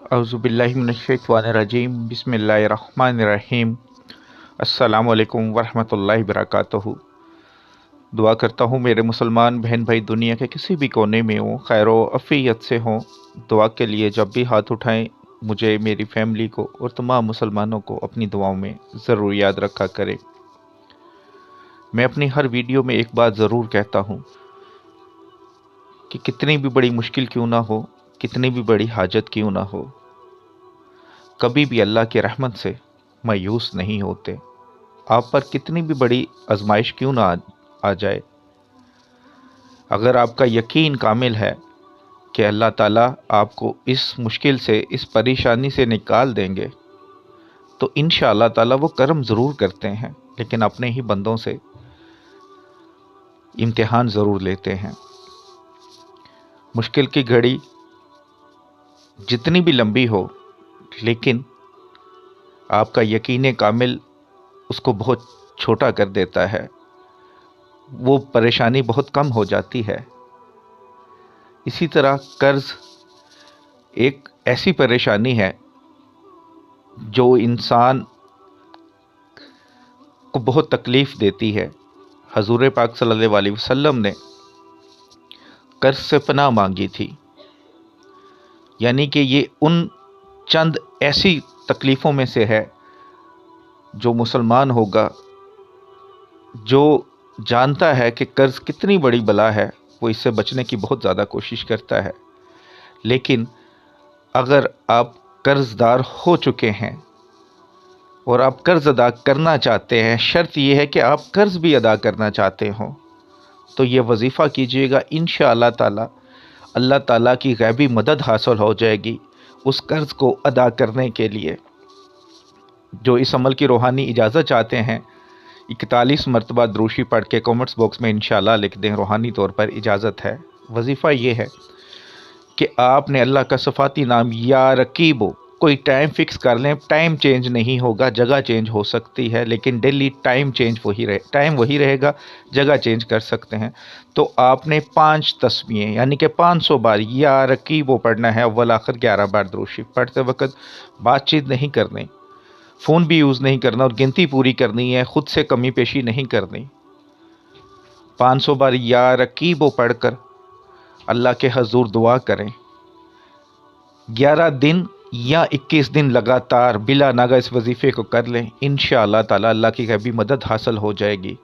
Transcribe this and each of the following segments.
औज़ुबिल्लाहिमिनश्शैतानिर्रजीम बिस्मिल्लाहिर्रहमानिर्रहीम। अस्सलामु अलैकुम वरहमतुल्लाहि वबरकातुहू। दुआ करता हूँ मेरे मुसलमान बहन भाई दुनिया के किसी भी कोने में हों, खैर अफ़ियत से हों। दुआ के लिए जब भी हाथ उठाएं मुझे, मेरी फैमिली को और तमाम मुसलमानों को अपनी दुआओं में ज़रूर याद रखा करें। मैं अपनी हर वीडियो में एक बात ज़रूर कहता हूँ कि कितनी भी बड़ी मुश्किल क्यों ना हो, कितनी भी बड़ी हाजत क्यों ना हो, कभी भी अल्लाह की रहमत से मायूस नहीं होते। आप पर कितनी भी बड़ी आजमाइश क्यों ना आ जाए, अगर आपका यकीन कामिल है कि अल्लाह ताला आपको इस मुश्किल से, इस परेशानी से निकाल देंगे, तो इंशाअल्लाह ताला वो करम ज़रूर करते हैं, लेकिन अपने ही बंदों से इम्तिहान ज़रूर लेते हैं। मुश्किल की घड़ी जितनी भी लंबी हो, लेकिन आपका यकीन कामिल उसको बहुत छोटा कर देता है, वो परेशानी बहुत कम हो जाती है। इसी तरह कर्ज़ एक ऐसी परेशानी है जो इंसान को बहुत तकलीफ़ देती है। हजूर पाक सल्लल्लाहु अलैहि वसल्लम ने कर्ज़ से पनाह मांगी थी, यानी कि ये उन चंद ऐसी तकलीफ़ों में से है जो मुसलमान होगा, जो जानता है कि कर्ज़ कितनी बड़ी बला है, वो इससे बचने की बहुत ज़्यादा कोशिश करता है। लेकिन अगर आप कर्ज़दार हो चुके हैं और आप कर्ज़ अदा करना चाहते हैं, शर्त यह है कि आप कर्ज़ भी अदा करना चाहते हो, तो ये वजीफ़ा कीजिएगा। इंशाअल्लाह ताला अल्लाह ताला की गैबी मदद हासिल हो जाएगी उस कर्ज़ को अदा करने के लिए। जो इस अमल की रूहानी इजाज़त चाहते हैं, 41 मरतबा द्रूशी पढ़ के कमेंट्स बॉक्स में इंशाअल्लाह लिख दें, रूहानी तौर पर इजाज़त है। वजीफ़ा ये है कि आपने अल्लाह का सफ़ाती नाम या रकीबो, कोई टाइम फिक्स कर लें। टाइम चेंज नहीं होगा, जगह चेंज हो सकती है, लेकिन डेली टाइम वही रहेगा, जगह चेंज कर सकते हैं। तो आपने 5 तस्बीहें यानी कि 500 बार या रकीबो पढ़ना है। अव्वल आखिर 11 बार द्रूशी पढ़ते वक्त बातचीत नहीं करनी, फ़ोन भी यूज़ नहीं करना और गिनती पूरी करनी है, ख़ुद से कमी पेशी नहीं करनी। 500 बार या रकीबो पढ़कर अल्लाह के हजूर दुआ करें। 11 दिन या 21 दिन लगातार बिला नागा इस वजीफ़े को कर लें। इंशाअल्लाह ताला अल्लाह की गैबी मदद हासिल हो जाएगी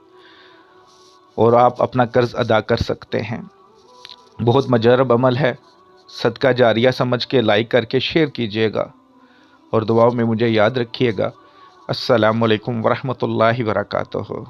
और आप अपना कर्ज़ अदा कर सकते हैं। बहुत मजरब अमल है, सदका जारिया समझ के लाइक करके शेयर कीजिएगा और दुआओं में मुझे याद रखिएगा। अस्सलामु अलैकुम वरहमतुल्लाहि वबरकातुहू।